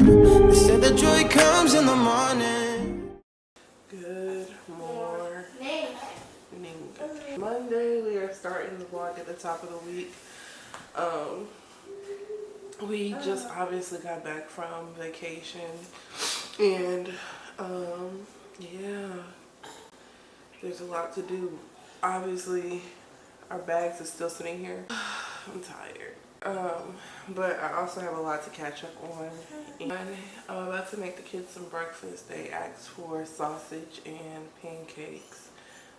They said the joy comes in the morning. Good morning. Monday, we are starting the vlog at the top of the week. We just obviously got back from vacation, and yeah, there's a lot to do. Obviously, our bags are still sitting here. I'm tired. But I also have a lot to catch up on. And I'm about to make the kids some breakfast. They asked for sausage and pancakes.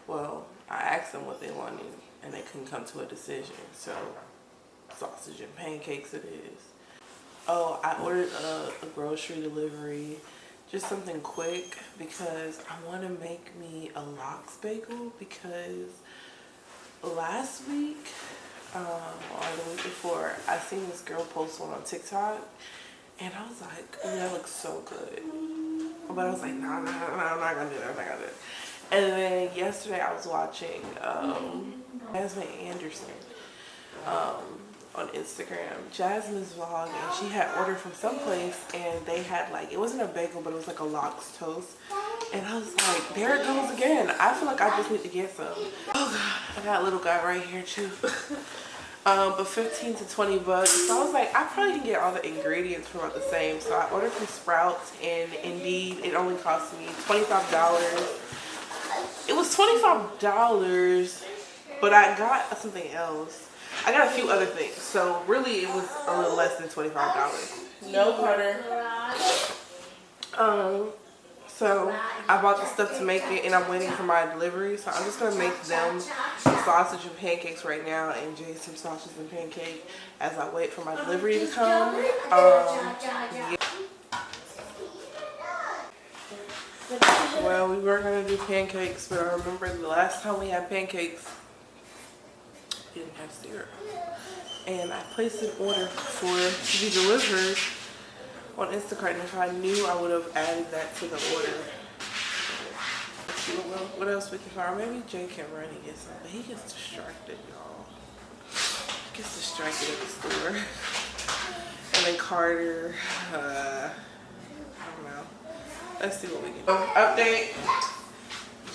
Well, I asked them what they wanted and they couldn't come to a decision. So, sausage and pancakes it is. Oh, I ordered a grocery delivery. Just something quick because I want to make me a lox bagel because last week or the week before, I seen this girl post one on TikTok, and I was like, oh, that looks so good. But I was like, no, I'm not gonna do that. I'm not gonna do it. And then yesterday, I was watching Jasmine Anderson on Instagram, Jasmine's vlog, and she had ordered from someplace, and they had like, it wasn't a bagel, but it was like a lox toast. And I was like, there it goes again. I feel like I just need to get some. Oh God, I got a little guy right here too. But 15 to 20 bucks. So I was like, I probably can get all the ingredients from about the same. So I ordered from Sprouts, and indeed, it only cost me $25. It was $25, but I got something else. I got a few other things. So really, it was a little less than $25. No butter. So I bought the stuff to make it, and I'm waiting for my delivery. So I'm just gonna make them some sausage and pancakes right now, and Jay some sausage and pancake as I wait for my delivery to come. Yeah. Well, we were gonna do pancakes, but I remember the last time we had pancakes, we didn't have syrup, and I placed an order for it to be delivered on Instacart, and if I knew, I would have added that to the order. Let's see what else we can find. Maybe Jay can run and get some, but he gets distracted, y'all. He gets distracted at the store. And then Carter, I don't know. Let's see what we can do. Update.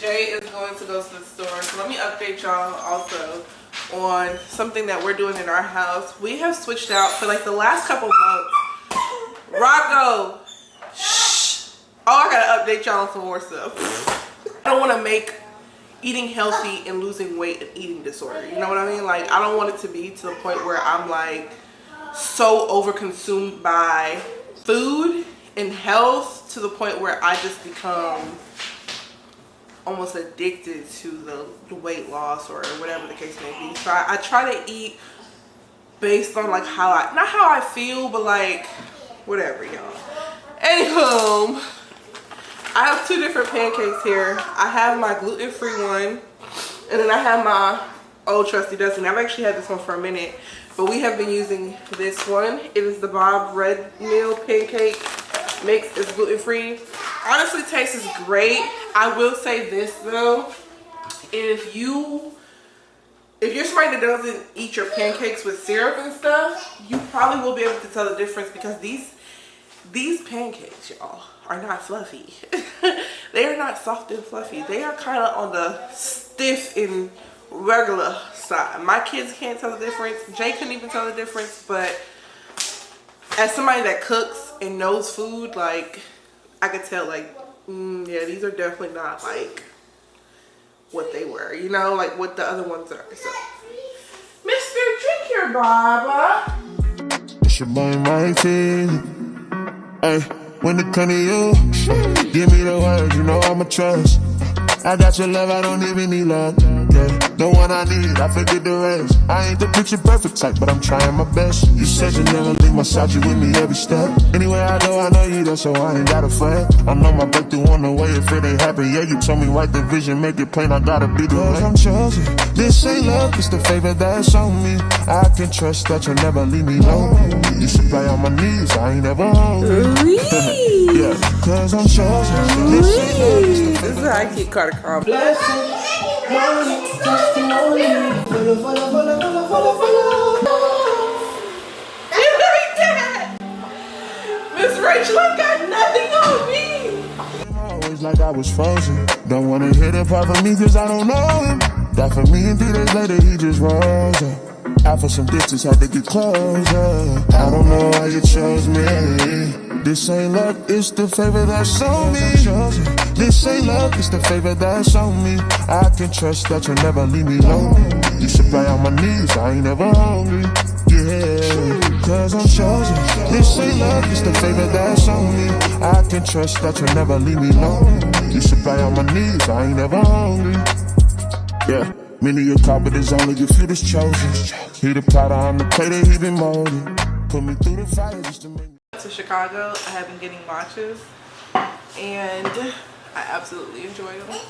Jay is going to go to the store. So let me update y'all also on something that we're doing in our house. We have switched out for like the last couple months. Rocco, shh. Oh, I gotta update y'all on some more stuff. I don't want to make eating healthy and losing weight an eating disorder. You know what I mean? Like, I don't want it to be to the point where I'm like so overconsumed by food and health to the point where I just become almost addicted to the weight loss or whatever the case may be. So I try to eat based on like not how I feel, but like whatever, y'all. Anywho, I have two different pancakes here. I have my gluten-free one, and then I have my old trusty dusty. I've actually had this one for a minute, but we have been using this one. It is the Bob Red Meal pancake mix. It's gluten-free. Honestly, tastes great. I will say this though, if you're somebody that doesn't eat your pancakes with syrup and stuff, you probably will be able to tell the difference because these pancakes, y'all, are not fluffy. They are not soft and fluffy. They are kind of on the stiff and regular side. My kids can't tell the difference. Jay couldn't even tell the difference, but as somebody that cooks and knows food, like, I could tell, like, yeah, these are definitely not like what they were, you know, like what the other ones are. So, Mr. Drink Your Baba. It's your boy, my team. Hey, when it come to you, give me the words, you know I'ma trust. I got your love, I don't even need love. Yeah, the one I need, I forget the rest. I ain't the picture perfect type, but I'm trying my best. You said you never leave my side, you with me every step. Anywhere I go, I know you there, so I ain't gotta fret. I know my breakthrough on the way, if it ain't happen, yeah, you told me write the vision, make it plain, I gotta be the one. I'm chosen, this ain't love, it's the favor that's on me. I can trust that you'll never leave me alone. You supply all my needs, I ain't ever hungry. Yeah, cause I'm chosen, this ain't love, it's the favor. This is how I keep Carter calm. Blessing, money, testimony. Follow. Miss Ray Rachel, I got nothing on me. Always like I was frozen. Don't wanna hear the part from me cause I don't know him. That for me and 3 days later he just rose up. After some distance had to get closer. I don't know why you chose me. This ain't luck, it's the favor that's on me. This ain't luck, it's the favor that's on me. I can trust that you'll never leave me lonely. You supply all my needs, I ain't never hungry. Yeah, cause I'm chosen. This ain't luck, it's the favor that's on me. I can trust that you'll never leave me lonely. You supply all my needs, I ain't never hungry. Yeah, many a call, but there's only a few that's chosen. He the potter, I'm the clay that he been molded. Put me through the fire just to make me. To Chicago, I have been getting matchas and I absolutely enjoy them.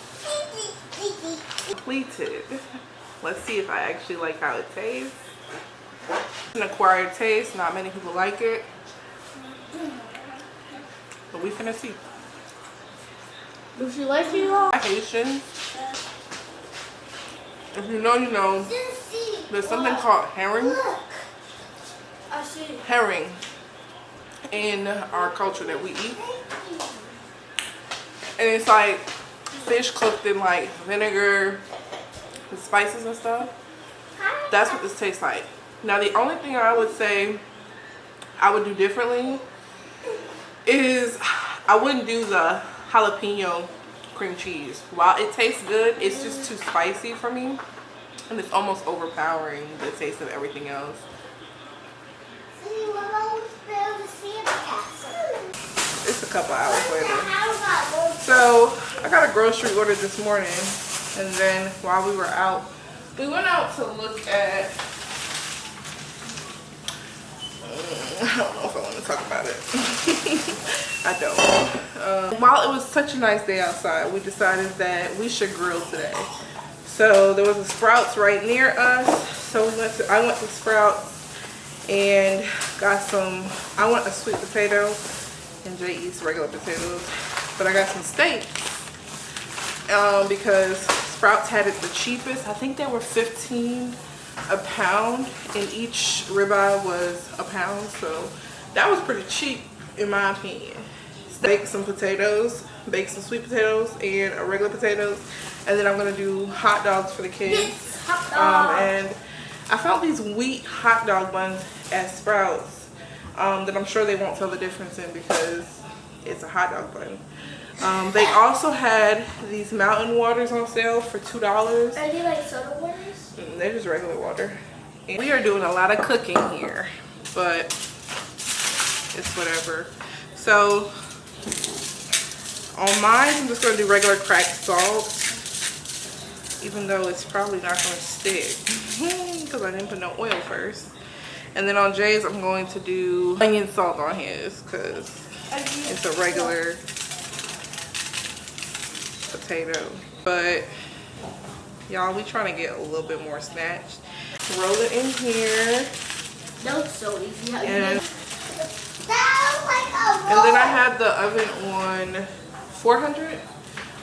Completed. Let's see if I actually like how it tastes. It's an acquired taste, not many people like it, but we finna see. Does she like you all? Haitian. If you know, you know. There's something called herring. I see. Herring in our culture that we eat, and it's like fish cooked in like vinegar and spices and stuff. That's what this tastes like. Now the only thing I would say I would do differently is I wouldn't do the jalapeno cream cheese. While it tastes good, it's just too spicy for me, and it's almost overpowering the taste of everything else. It's a couple hours later. So I got a grocery order this morning, and then while we were out, we went out to look at, I don't know if I want to talk about it. I don't. While it was such a nice day outside, we decided that we should grill today. So there was a Sprouts right near us, so I went to Sprouts and got some, I want a sweet potato and Jay eats regular potatoes, but I got some steaks because Sprouts had it the cheapest. I think they were $15 a pound and each ribeye was a pound, so that was pretty cheap in my opinion. Bake some potatoes, bake some sweet potatoes and regular potatoes, and then I'm gonna do hot dogs for the kids. And I found these wheat hot dog buns at Sprouts that I'm sure they won't tell the difference in because it's a hot dog bun. They also had these mountain waters on sale for $2. Are they like soda waters? They're just regular water. And we are doing a lot of cooking here, but it's whatever. So on mine, I'm just gonna do regular cracked salt, even though it's probably not gonna stick because I didn't put no oil first. And then on Jay's, I'm going to do onion salt on his because it's a regular potato. But y'all, we trying to get a little bit more snatched. Roll it in here. That was so easy. How you And did. That was like a And then I have the oven on 400.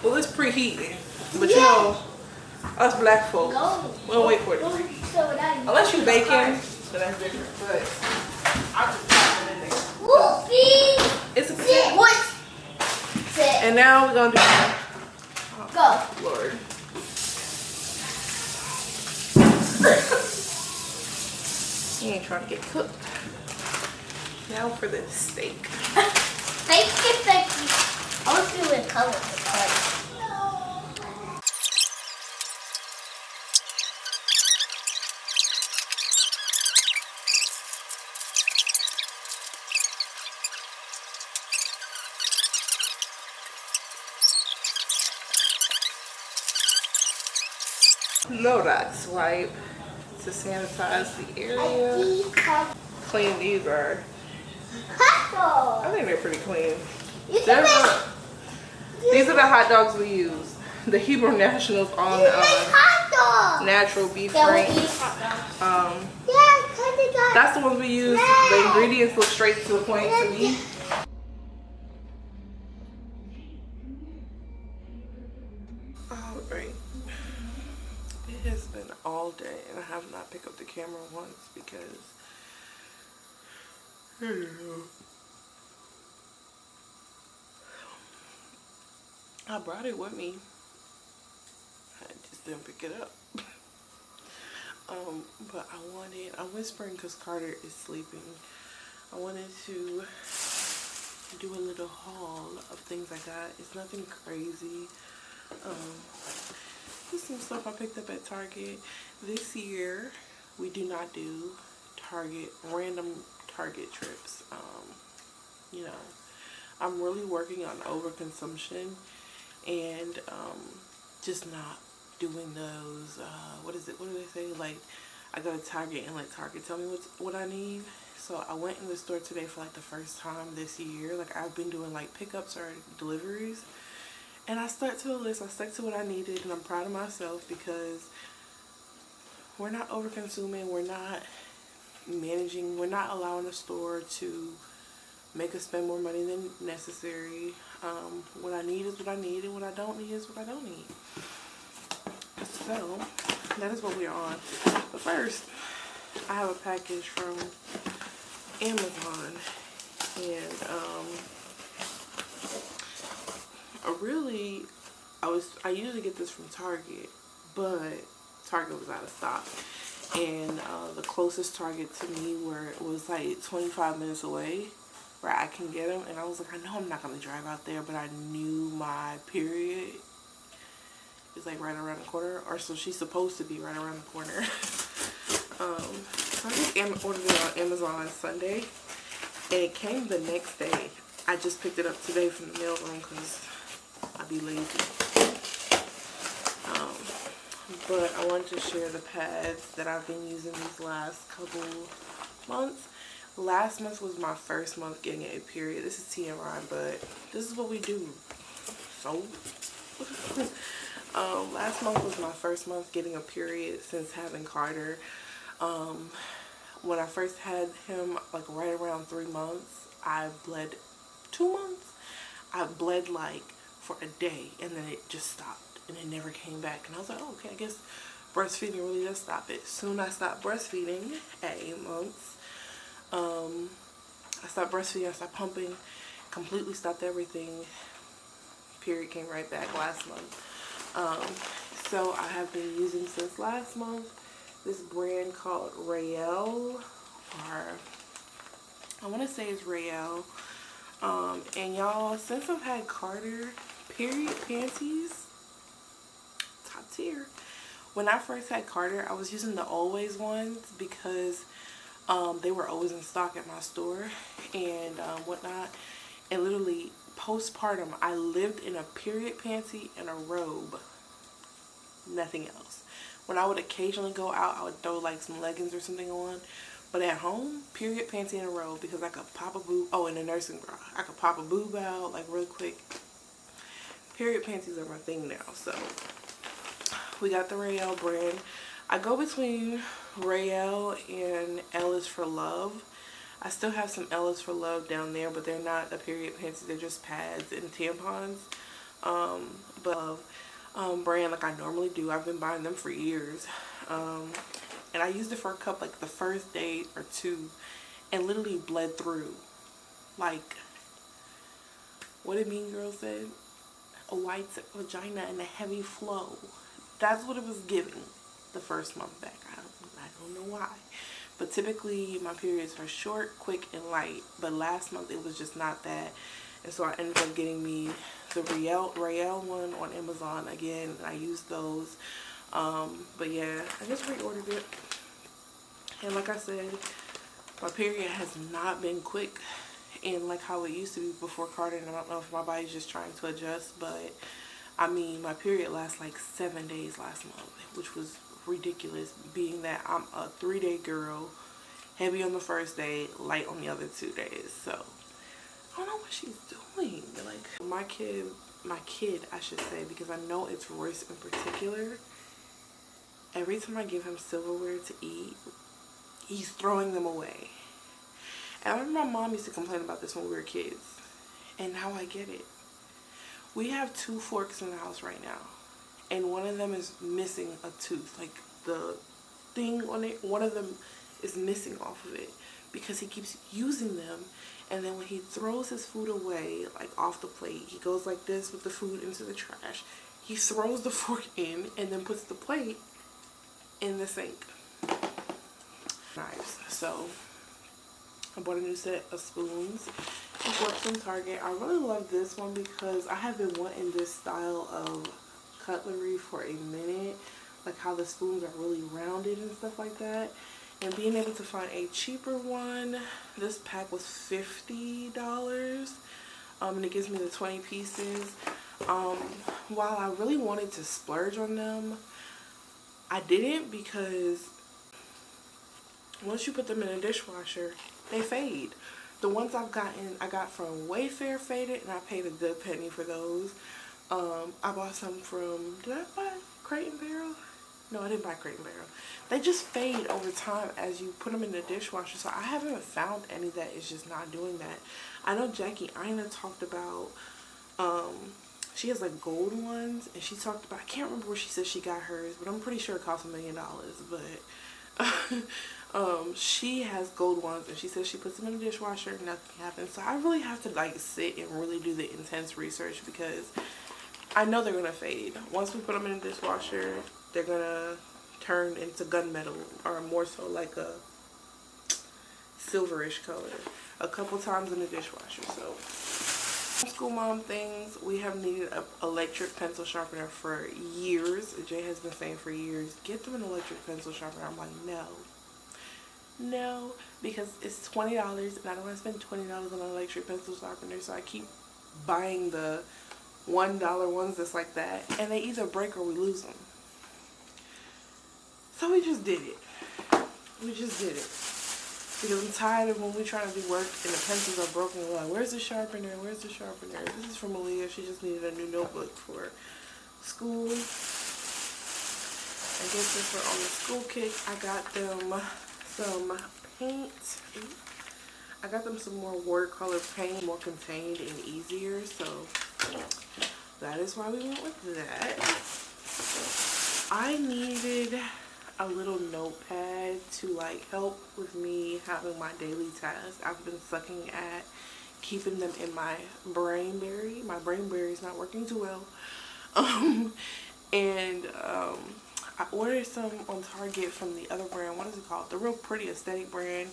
Well, it's preheating, but you know, us black folks, we'll wait for it to preheat. Unless you baking, then that's different. But I'll just pop it in there. Whoopie! It's a potato. What? Sit. And now we're gonna do. Go. Lord. He ain't trying to get cooked. Now for the steak. Thank you. I want to see what color it's like. Lorax wipe to sanitize the area. Clean these are. I think they're pretty clean. These are the hot dogs we use. The Hebrew Nationals on natural beef franks. That's the ones we use. The ingredients look straight to the point to me. Alright. It has been all day and I have not picked up the camera once because I brought it with me. I just didn't pick it up. But I'm whispering because Carter is sleeping. I wanted to do a little haul of things I got. It's nothing crazy. Just some stuff I picked up at Target. This year, we do not do random Target trips. You know, I'm really working on overconsumption and just not doing those, what do they say? Like, I go to Target and let Target tell me what I need. So I went in the store today for like the first time this year. Like, I've been doing like pickups or deliveries. And I stuck to the list. I stuck to what I needed, and I'm proud of myself because we're not over consuming. We're not managing. We're not allowing the store to make us spend more money than necessary. What I need is what I need, and what I don't need is what I don't need. So that is what we're on. But first, I have a package from Amazon, and I usually get this from Target, but Target was out of stock, and the closest Target to me was like 25 minutes away where I can get them, and I was like, I know I'm not going to drive out there, but I knew my period is like right around the corner, or so she's supposed to be right around the corner. So I just ordered it on Amazon on Sunday, and it came the next day. I just picked it up today from the mailroom because I be lazy. But I wanted to share the pads that I've been using these last couple months. Last month was my first month getting a period. This is TMI, but this is what we do. So, last month was my first month getting a period since having Carter. When I first had him, like right around 3 months, I bled 2 months. I bled like for a day, and then it just stopped, and it never came back. And I was like, oh, okay, I guess breastfeeding really does stop it. Soon I stopped breastfeeding at 8 months. I stopped breastfeeding, I stopped pumping, completely stopped everything. Period came right back last month. So I have been using since last month this brand called Rael, or I want to say it's Rael. And y'all, since I've had Carter, period panties, top tier. When I first had Carter, I was using the Always ones because they were always in stock at my store and whatnot. And literally postpartum, I lived in a period panty and a robe, nothing else. When I would occasionally go out, I would throw like some leggings or something on. But at home, period panty and a robe, because I could pop a boob. Oh, and a nursing bra. I could pop a boob out like real quick. Period panties are my thing now. So we got the Rael brand. I go between Rael and Ellis for Love. I still have some Ellis for Love down there, but they're not a period panties. They're just pads and tampons. But brand like I normally do. I've been buying them for years. And I used it for a cup like the first day or two, and literally bled through. Like, what did Mean Girl said? A white vagina and a heavy flow. That's what it was giving the first month back. I don't know why. But typically my periods are short, quick, and light. But last month it was just not that. And so I ended up getting me the Rael one on Amazon again. And I used those. But yeah, I just reordered it. And like I said, my period has not been quick and like how it used to be before Carter. And I don't know if my body's just trying to adjust, but I mean, my period lasts like 7 days last month, which was ridiculous, being that I'm a 3-day girl, heavy on the first day, light on the other 2 days. So I don't know what she's doing. Like my kid, I should say, because I know it's Royce in particular. Every time I give him silverware to eat, he's throwing them away. And I remember my mom used to complain about this when we were kids, and now I get it. We have 2 forks in the house right now, and one of them is missing a tooth. Like the thing on it, one of them is missing off of it because he keeps using them And then when he throws his food away, like off the plate, he goes like this with the food into the trash. He throws the fork in and then puts the plate in the sink. Knives. So I bought a new set of spoons. It works from Target. I really love this one because I have been wanting this style of cutlery for a minute. Like how the spoons are really rounded and stuff like that. And being able to find a cheaper one, this pack was $50. And it gives me the 20 pieces. While I really wanted to splurge on them, I didn't, because once you put them in a dishwasher, they fade. The ones I've gotten, I got from Wayfair faded, and I paid a good penny for those. I bought some from, did I buy Crate and Barrel? No, I didn't buy Crate and Barrel. They just fade over time as you put them in the dishwasher. So I haven't found any that is just not doing that. I know Jackie Ina talked about, she has like gold ones, and she talked about, I can't remember where she said she got hers, but I'm pretty sure it cost $1 million. But she has gold ones, and she says she puts them in the dishwasher and nothing happens. So I really have to like sit and really do the intense research, because I know they're gonna fade. Once we put them in the dishwasher, they're gonna turn into gunmetal, or more so like a silverish color, a couple times in the dishwasher. So school mom things, we have needed an electric pencil sharpener for years. Jay has been saying for years, get them an electric pencil sharpener. I'm like, no, because it's $20 and I don't want to spend $20 on an electric pencil sharpener. So I keep buying the $1 ones that's like that, and they either break or we lose them. So we just did it. Because I'm tired of when we try to do work and the pencils are broken. We're like, where's the sharpener? Where's the sharpener? This is from Aaliyah. She just needed a new notebook for school. I guess since we're on the school kick, I got them some paint. I got them some more watercolor paint, more contained and easier. So that is why we went with that. I needed a little notepad to like help with me having my daily tasks. I've been sucking at keeping them in my brainberry. My brainberry is not working too well. I ordered some on Target from the other brand. What is it called? The Real Pretty Aesthetic brand.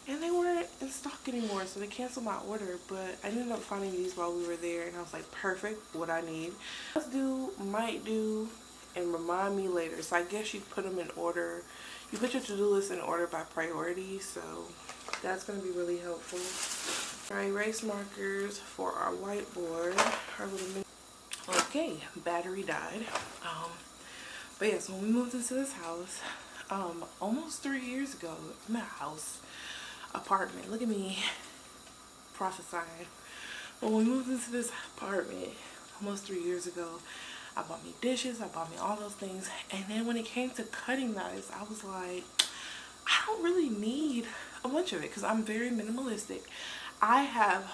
And they weren't in stock anymore, so they canceled my order. But I ended up finding these while we were there, and I was like, perfect, what I need. Let's do, might do, and remind me later. So I guess you put them in order. You put your to-do list in order by priority, so that's going to be really helpful. Our erase markers for our whiteboard. Okay, battery died. But yes, when we moved into this house, almost 3 years ago, apartment, look at me prophesying. When we moved into this apartment almost 3 years ago, I bought me dishes, I bought me all those things, and then when it came to cutting knives, I was like, I don't really need a bunch of it because I'm very minimalistic. I have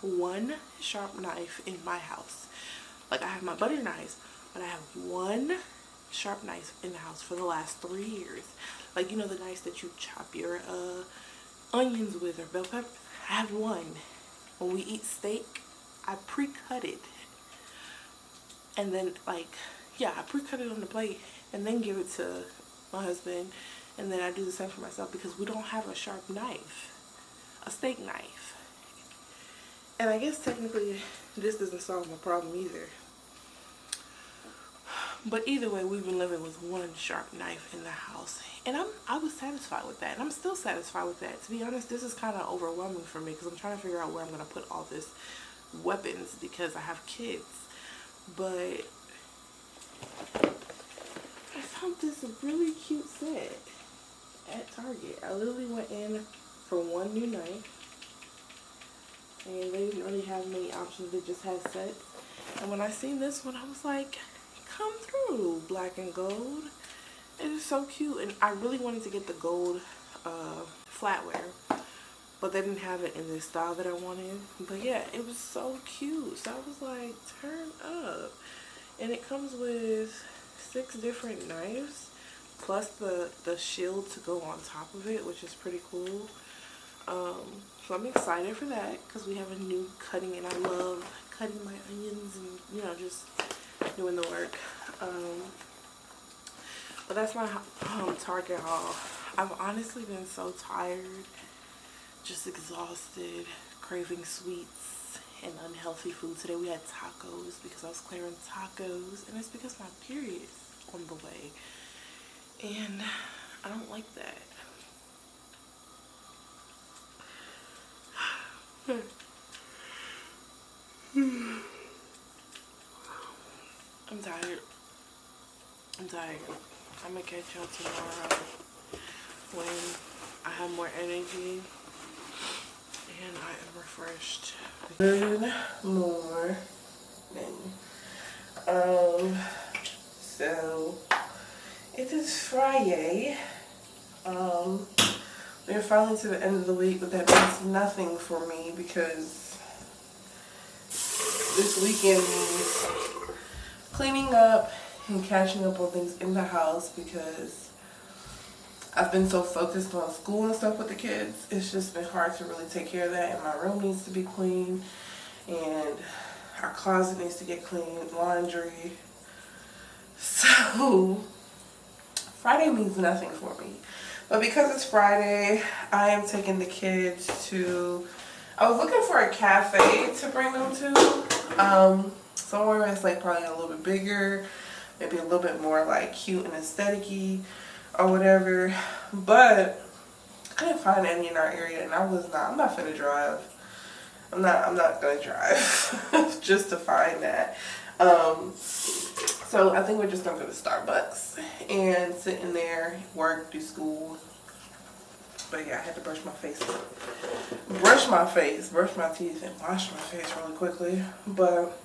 one sharp knife in my house. Like, I have my butter knives, but I have one sharp knife in the house for the last 3 years. Like, you know, the knives that you chop your onions with or bell pepper. I have one. When we eat steak, I pre-cut it. And then, like, yeah, I pre-cut it on the plate and then give it to my husband. And then I do the same for myself because we don't have a sharp knife, a steak knife. And I guess technically this doesn't solve my problem either. But either way, we've been living with one sharp knife in the house. And I was satisfied with that. And I'm still satisfied with that. To be honest, this is kind of overwhelming for me because I'm trying to figure out where I'm going to put all this weapons because I have kids. But I found this really cute set at Target. I literally went in for one new knife. And they didn't really have many options. They just had sets. And when I seen this one, I was like, come through, black and gold. It is so cute. And I really wanted to get the gold flatware, but they didn't have it in the style that I wanted. But yeah, it was so cute. So I was like, turn up. And it comes with 6 different knives plus the shield to go on top of it, which is pretty cool. So I'm excited for that because we have a new cutting and I love cutting my onions and, you know, just doing the work. But that's my Target haul. I've honestly been so tired, just exhausted, craving sweets and unhealthy food. Today we had tacos because I was clearing tacos, and it's because my period's on the way. And I don't like that. I'm tired. I'm gonna catch y'all tomorrow when I have more energy and I am refreshed. Good morning. So it is Friday. We're finally to the end of the week, but that means nothing for me because this weekend means cleaning up and catching up on things in the house because I've been so focused on school and stuff with the kids. It's just been hard to really take care of that, and my room needs to be clean and our closet needs to get cleaned, laundry. So Friday means nothing for me. But because it's Friday, I am taking the kids to, I was looking for a cafe to bring them to. Somewhere that's like probably a little bit bigger, maybe a little bit more like cute and aesthetic-y or whatever. But I couldn't find any in our area, and I'm not finna drive. I'm not gonna drive just to find that. So I think we're just gonna go to Starbucks and sit in there, work, do school. But yeah, I had to brush my teeth, and wash my face really quickly. But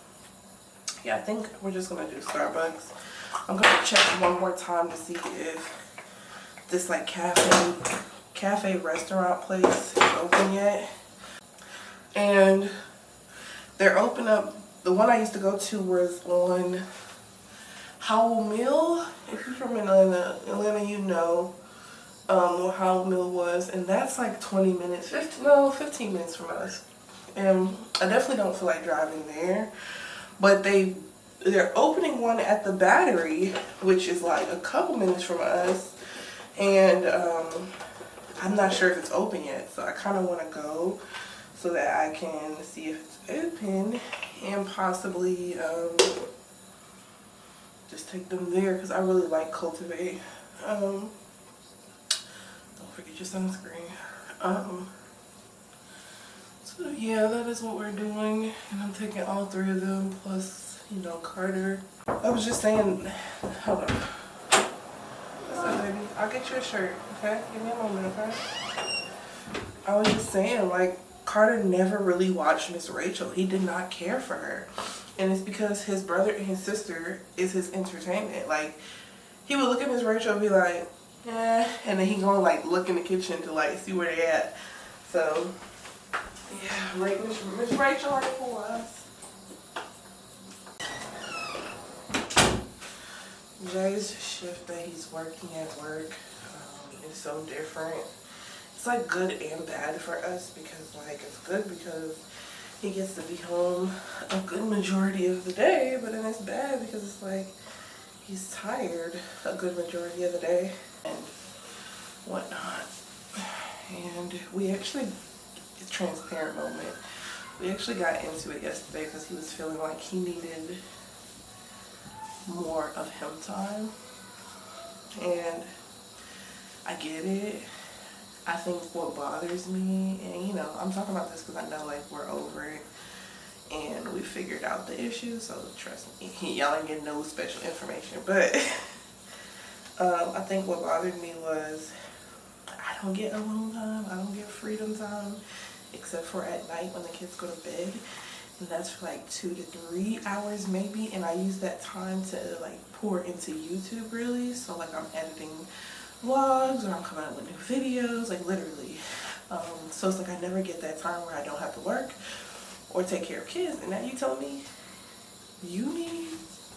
yeah, I think we're just gonna do Starbucks. I'm gonna check one more time to see if this like cafe restaurant place is open yet. And they're open up. The one I used to go to was on Howell Mill. If you're from Atlanta, you know what Howell Mill was, and that's like 15 minutes from us. And I definitely don't feel like driving there. But they're opening one at the Battery, which is like a couple minutes from us. And I'm not sure if it's open yet, so I kind of want to go so that I can see if it's open and possibly just take them there because I really like Cultivate. Don't forget your sunscreen. So yeah, that is what we're doing, and I'm taking all three of them plus, you know, Carter. I was just saying, hold on. What's up, baby? I'll get you a shirt, okay? Give me a moment, okay? I was just saying, like, Carter never really watched Miss Rachel. He did not care for her. And it's because his brother and his sister is his entertainment. Like, he would look at Miss Rachel and be like, eh, and then he go and like look in the kitchen to like see where they at. So yeah, like Miss Rachel like for us. Jay's shift that he's working at work is so different. It's like good and bad for us because like it's good because he gets to be home a good majority of the day, but then it's bad because it's like he's tired a good majority of the day and whatnot. And we actually, it's a transparent moment, we actually got into it yesterday because he was feeling like he needed more of him time, and I get it. I think what bothers me, and you know, I'm talking about this because I know like we're over it and we figured out the issue, so trust me, y'all ain't getting no special information, but I think what bothered me was I don't get alone time, I don't get freedom time, except for at night when the kids go to bed, and that's for like 2 to 3 hours maybe, and I use that time to like pour into YouTube really, so like I'm editing vlogs or I'm coming out with new videos, like literally. So it's like I never get that time where I don't have to work or take care of kids, and now you telling me you need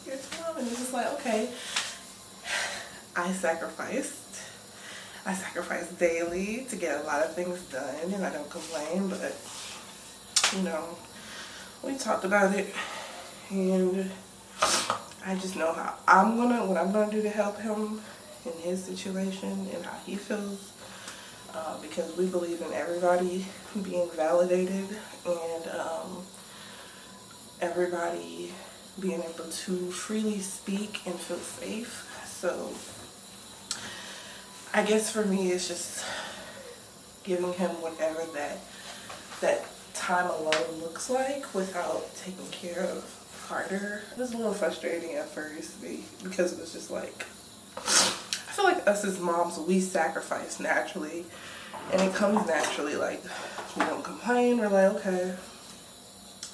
your time, and it's just like, okay, I sacrificed. I sacrifice daily to get a lot of things done, and I don't complain, but, you know, we talked about it, and I just know how what I'm gonna do to help him in his situation and how he feels, because we believe in everybody being validated and everybody being able to freely speak and feel safe. So I guess for me, it's just giving him whatever that time alone looks like without taking care of Carter. It was a little frustrating at first because it was just like, I feel like us as moms, we sacrifice naturally, and it comes naturally. Like, we don't complain. We're like, okay,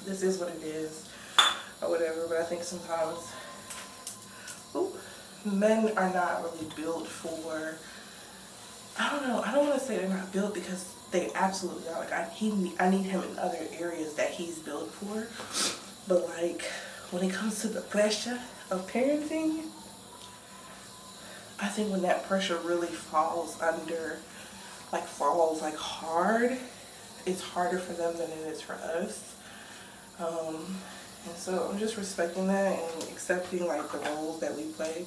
this is what it is, or whatever. But I think sometimes men are not really built for, I don't know, I don't want to say they're not built, because they absolutely are. Like, I need him in other areas that he's built for. But like, when it comes to the pressure of parenting, I think when that pressure really falls hard, it's harder for them than it is for us. And so I'm just respecting that and accepting like the roles that we play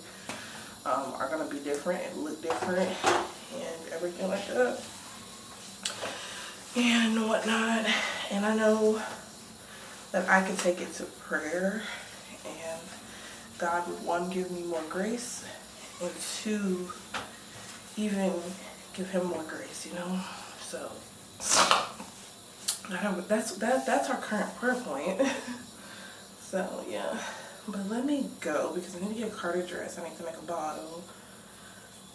are gonna be different and look different and everything like that and whatnot. And I know that I can take it to prayer, and God would, one, give me more grace, and two, even give him more grace, you know. So that's our current prayer point. So yeah, but let me go because I need to get Carter dressed. I need to make a bottle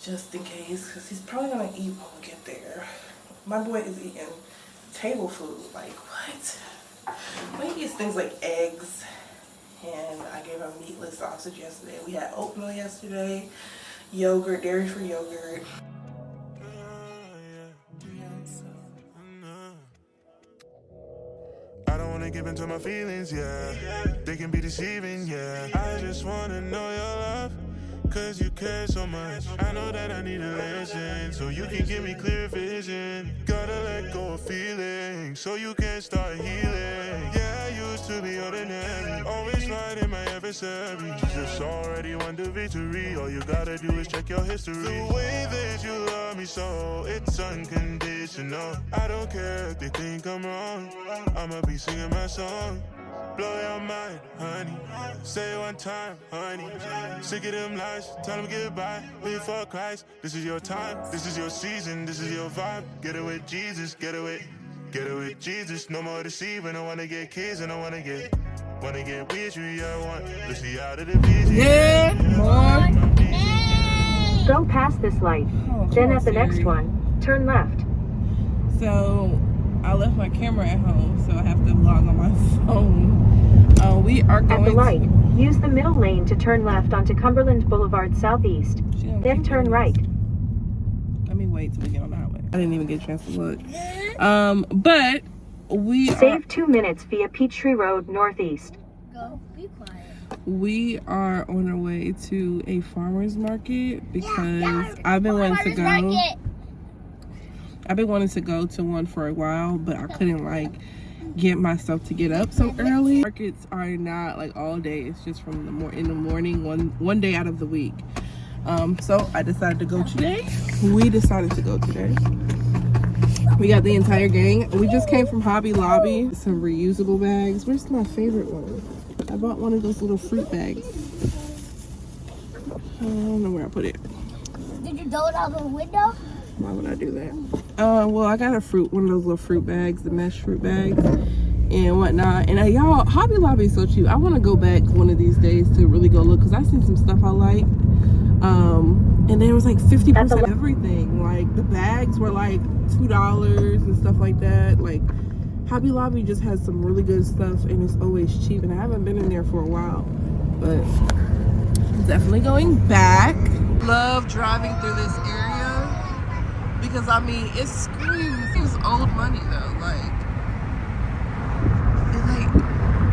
just in case, because he's probably gonna eat when we get there. My boy is eating table food. Like, what? Well, he eats things like eggs, and I gave him meatless sausage yesterday. We had oatmeal yesterday, yogurt, dairy-free yogurt. I don't wanna give into my feelings, yeah. They can be deceiving, yeah. I just wanna know your love, cause you care so much. I know that I need to listen, so you can give me clear vision. Gotta let go of feelings, so you can start healing. Yeah, I used to be ordinary, always fighting my adversary. Jesus already won the victory, all you gotta do is check your history. The way that you love me so, it's unconditional. I don't care if they think I'm wrong, I'ma be singing my song. Blow your mind, honey. Say it one time, honey. Sick of them lies, tell them goodbye. Live for Christ, this is your time, this is your season, this is your vibe. Get it with Jesus, get it with Jesus. No more deceiving, I wanna get kids and I wanna get with you, yeah, I want to see out of the vision. Yeah, more. Go past this light, then at the next one, turn left. So I left my camera at home, so I have to vlog on my phone. We are going at the light. Use the middle lane to turn left onto Cumberland Boulevard Southeast. Then turn right. Let me wait till we get on the highway. I didn't even get a chance to look. But we save 2 minutes via Peachtree Road Northeast. Go, be quiet. We are on our way to a farmer's market because I've been wanting to go. I've been wanting to go to one for a while, but I couldn't like get myself to get up so early. Markets are not like all day, it's just from in the morning, one day out of the week. So I decided to go today. We decided to go today. We got the entire gang. We just came from Hobby Lobby. Some reusable bags. Where's my favorite one? I bought one of those little fruit bags. I don't know where I put it. Did you throw it out the window? Why would I do that? Well, I got one of those little fruit bags, the mesh fruit bags and whatnot. And y'all, Hobby Lobby is so cheap. I want to go back one of these days to really go look, because I seen some stuff I like. And there was like 50% everything. Like the bags were like $2 and stuff like that. Like Hobby Lobby just has some really good stuff, and it's always cheap. And I haven't been in there for a while, but definitely going back. Love driving through this area because I mean it screams it's old money though.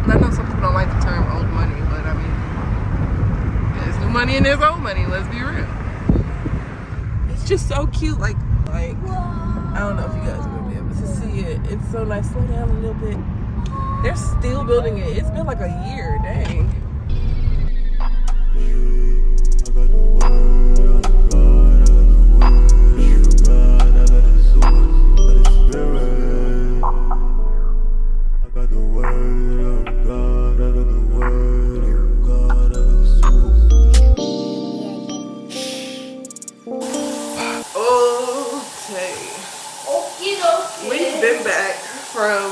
I know some people don't like the term old money, but I mean there's new money and there's old money. Let's be real. just so cute. Like I don't know if you guys are gonna be able to see it. It's so nice. Slow down a little bit. They're still building it. It's been like a year. Dang. We've been back from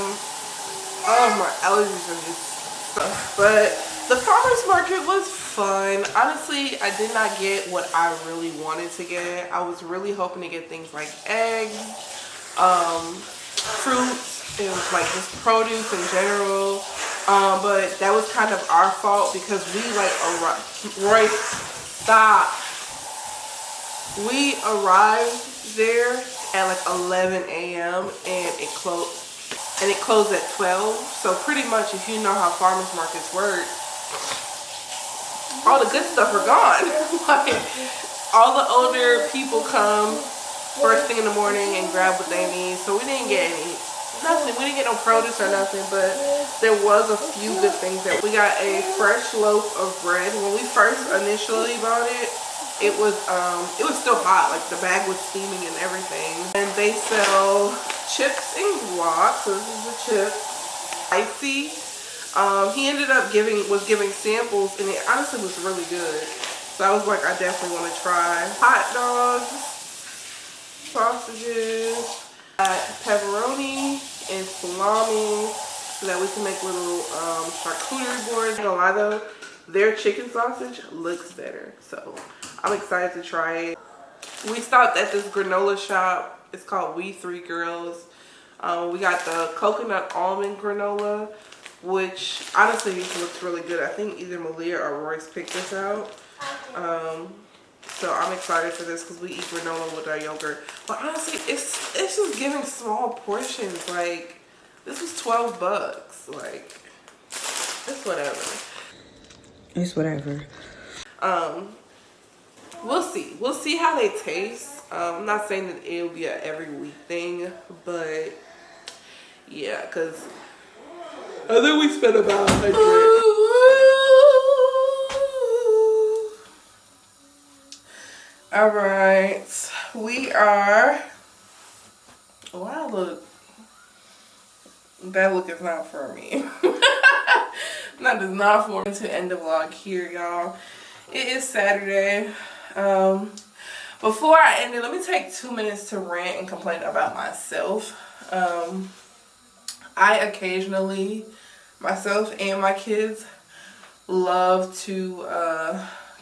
my allergies and just stuff, but the farmers market was fun. Honestly, I did not get what I really wanted to get. I was really hoping to get things like eggs, fruits, and like just produce in general. But that was kind of our fault because we like Royce, stop. We arrived there at like 11 a.m. and it closed at 12. So pretty much, if you know how farmers markets work, all the good stuff are gone. Like, all the older people come first thing in the morning and grab what they need. So we didn't get nothing. We didn't get no produce or nothing, but there was a few good things. That we got a fresh loaf of bread. When we first initially bought it, it was still hot. Like the bag was steaming and everything. And they sell chips and guac. So this is the chip. Icy. He ended up giving samples, and it honestly was really good. So I was like, I definitely want to try. Hot dogs, sausages, pepperoni and salami, so that we can make little charcuterie boards. I'm gonna lie though, their chicken sausage looks better, so I'm excited to try it. We stopped at this granola shop. It's called We Three Girls. We got the coconut almond granola, which honestly looks really good. I think either Malia or Royce picked this out. So I'm excited for this because we eat granola with our yogurt. But honestly, it's just giving small portions. Like, this was 12 bucks. Like, it's whatever. It's whatever. We'll see. We'll see how they taste. I'm not saying that it'll be a every week thing, but yeah, because I think we spent about $100. All right, we are. Wow, look. That look is not for me. That is not for me. To end the vlog here, y'all. It is Saturday. Before I end it, let me take 2 minutes to rant and complain about myself. I occasionally, myself and my kids, love to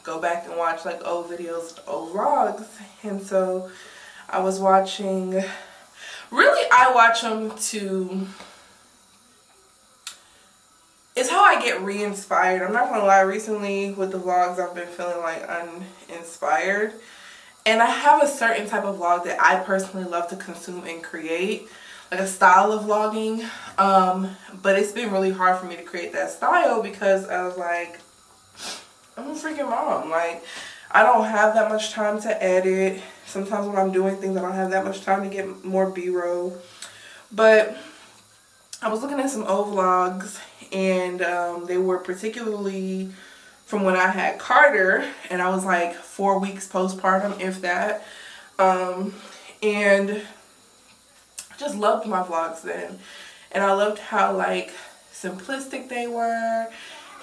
go back and watch like old videos, old vlogs. And so I was watching, really I watch them to, it's how I get re-inspired. I'm not gonna lie, recently with the vlogs I've been feeling like uninspired. And I have a certain type of vlog that I personally love to consume and create, like a style of vlogging. But it's been really hard for me to create that style because I was like, I'm a freaking mom. Like, I don't have that much time to edit. Sometimes when I'm doing things, I don't have that much time to get more B-roll. But I was looking at some old vlogs, and they were particularly from when I had Carter, and I was like 4 weeks postpartum, if that. And I just loved my vlogs then. And I loved how like simplistic they were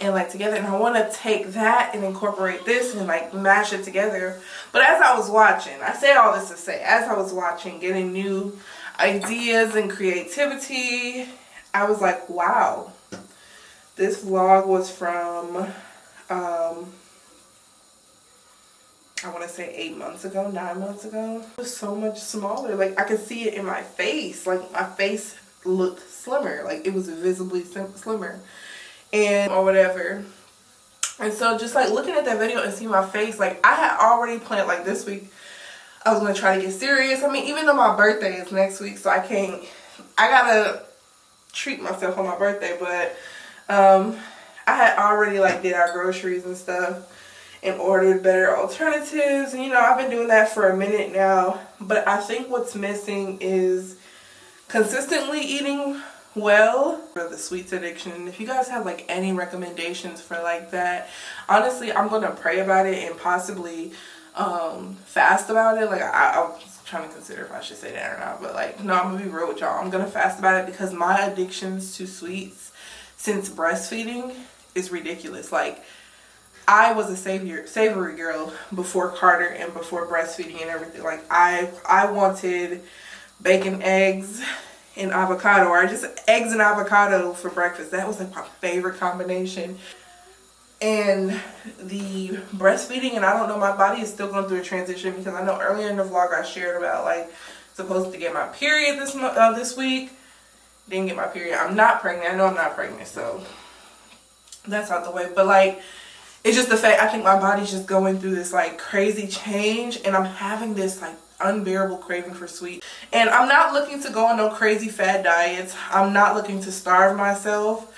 and like together. And I want to take that and incorporate this and like mash it together. But as I was watching, I say all this to say, as I was watching, getting new ideas and creativity, I was like, wow. This vlog was from, I want to say 8 months ago, 9 months ago. It was so much smaller. Like, I could see it in my face. Like, my face looked slimmer. Like, it was visibly slimmer. And, or whatever. And so, just, like, looking at that video and seeing my face, like, I had already planned, like, this week, I was going to try to get serious. I mean, even though my birthday is next week, so I gotta treat myself on my birthday, but, I had already, like, did our groceries and stuff. and ordered better alternatives. And you know, I've been doing that for a minute now, but I think what's missing is consistently eating well for the sweets addiction. And if you guys have like any recommendations for like that, honestly, I'm gonna pray about it and possibly fast about it. Like I was trying to consider if I should say that or not, but like, no, I'm gonna be real with y'all. I'm gonna fast about it because my addictions to sweets since breastfeeding is ridiculous. Like, I was a savory girl before Carter and before breastfeeding and everything. Like I wanted bacon, eggs, and avocado, or just eggs and avocado for breakfast. That was like my favorite combination. And the breastfeeding, and I don't know, my body is still going through a transition, because I know earlier in the vlog I shared about like supposed to get my period this week. Didn't get my period. I'm not pregnant. I know I'm not pregnant, so that's out the way. But like, it's just the fact, I think my body's just going through this like crazy change, and I'm having this like unbearable craving for sweet. And I'm not looking to go on no crazy fad diets. I'm not looking to starve myself.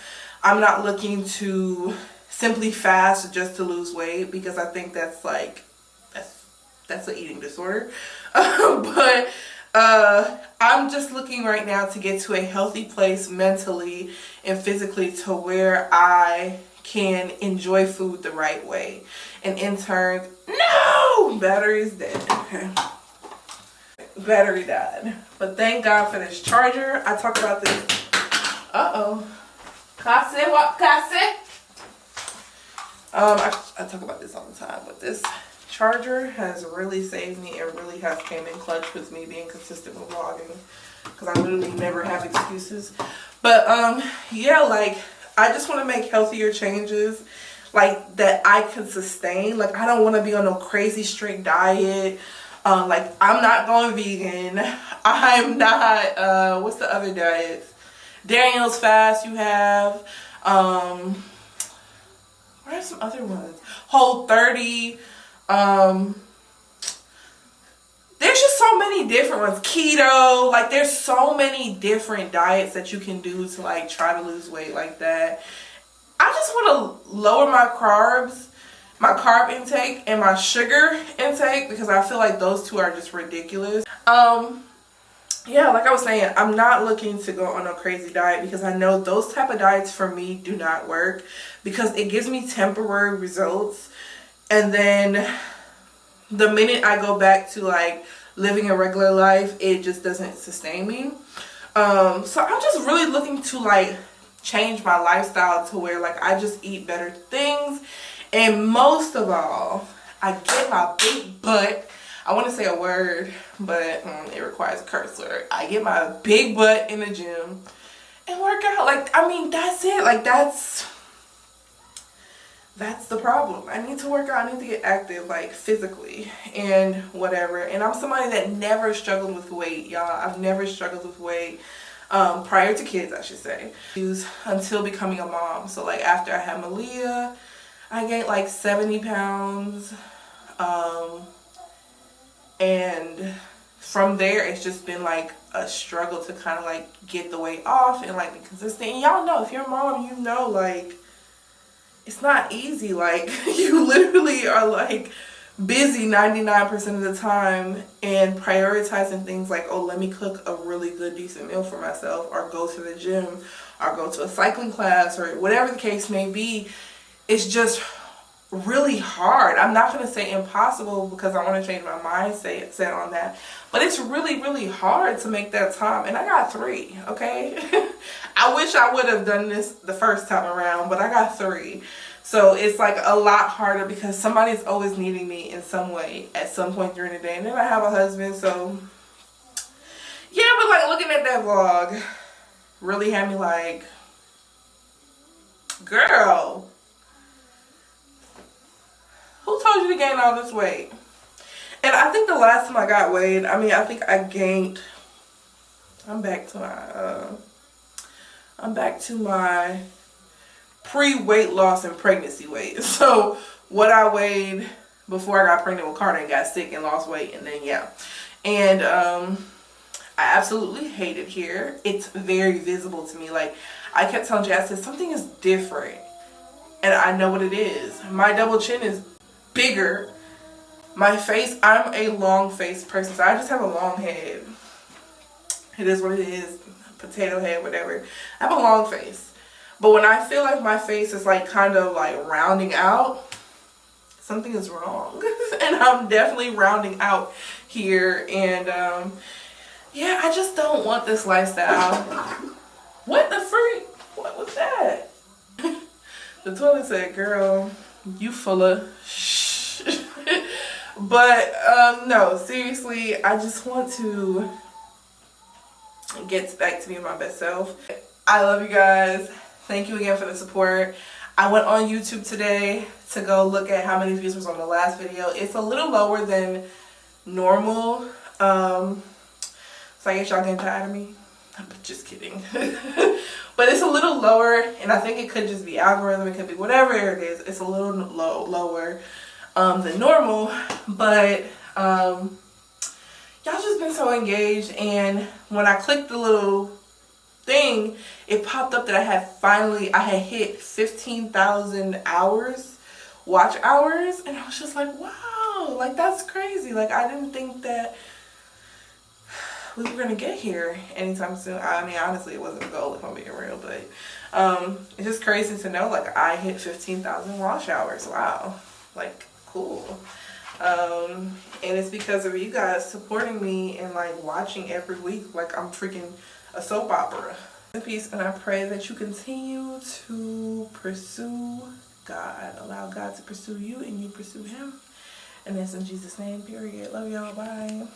I'm not looking to simply fast just to lose weight, because I think that's like, that's an eating disorder. But I'm just looking right now to get to a healthy place mentally and physically, to where I can enjoy food the right way. And in turn, no, battery's dead. Okay, battery died. But thank God for this charger. I talk about this. Kase, what kase? I talk about this all the time, but this charger has really saved me and really has came in clutch with me being consistent with vlogging, because I literally never have excuses. But yeah, like, I just want to make healthier changes like that I can sustain. Like, I don't want to be on no crazy strict diet. Like, I'm not going vegan. I'm not what's the other diets? Daniel's fast you have. What are some other ones? Whole30. There's just so many different ones. Keto. Like, there's so many different diets that you can do to like try to lose weight like that. I just want to lower my carbs, my carb intake, and my sugar intake, because I feel like those two are just ridiculous. Yeah, like I was saying, I'm not looking to go on a crazy diet, because I know those type of diets for me do not work, because it gives me temporary results, and then the minute I go back to like living a regular life, it just doesn't sustain me. So I'm just really looking to like change my lifestyle to where like I just eat better things, and most of all, I get my big butt. I want to say a word, but it requires a curse word. I get my big butt in the gym and work out. Like, I mean, that's it. Like, that's the problem. I need to work out. I need to get active, like, physically and whatever. And I'm somebody that never struggled with weight, y'all. I've never struggled with weight prior to kids, I should say, until becoming a mom. So, like, after I had Malia, I gained like 70 pounds. And from there, it's just been like a struggle to kind of like get the weight off and like be consistent. And y'all know, if you're a mom, you know, like, it's not easy. Like, you literally are like busy 99% of the time and prioritizing things like, oh, let me cook a really good, decent meal for myself, or go to the gym, or go to a cycling class, or whatever the case may be. It's just really hard. I'm not going to say impossible, because I want to change my mindset on that, but it's really, really hard to make that time. And I got 3, okay? I wish I would have done this the first time around, but I got 3. So it's like a lot harder, because somebody's always needing me in some way at some point during the day. And then I have a husband, so yeah. But like, looking at that vlog really had me like, girl, who told you to gain all this weight? And I think the last time I got weighed, I mean, I think I gained, I'm back to my pre-weight loss and pregnancy weight. So what I weighed before I got pregnant with Carter and got sick and lost weight, and then yeah. And I absolutely hate it here. It's very visible to me. Like, I kept telling Jay, I said, something is different. And I know what it is. My double chin is bigger. My face, I'm a long face person, so I just have a long head. It is what it is, potato head, whatever. I have a long face. But when I feel like my face is like kind of like rounding out, something is wrong. And I'm definitely rounding out here. And yeah, I just don't want this lifestyle. What the freak? What was that? The toilet said, girl, you full of shh. But no, seriously, I just want to get back to being my best self. I love you guys. Thank you again for the support. I went on YouTube today to go look at how many views was on the last video. It's a little lower than normal. So I guess y'all getting tired of me. But just kidding. But it's a little lower, and I think it could just be algorithm. It could be whatever it is. It's a little lower than normal. But y'all just been so engaged, and when I clicked the little thing, it popped up that I had hit 15,000 hours, watch hours, and I was just like, wow, like that's crazy. Like I didn't think that we were gonna get here anytime soon. I mean, honestly, it wasn't a goal if I'm being real, but it's just crazy to know like I hit 15,000 watch hours. Wow, like cool. And it's because of you guys supporting me and like watching every week like I'm freaking a soap opera. In peace, and I pray that you continue to pursue God. Allow God to pursue you and you pursue him. And that's in Jesus' name, period. Love y'all. Bye.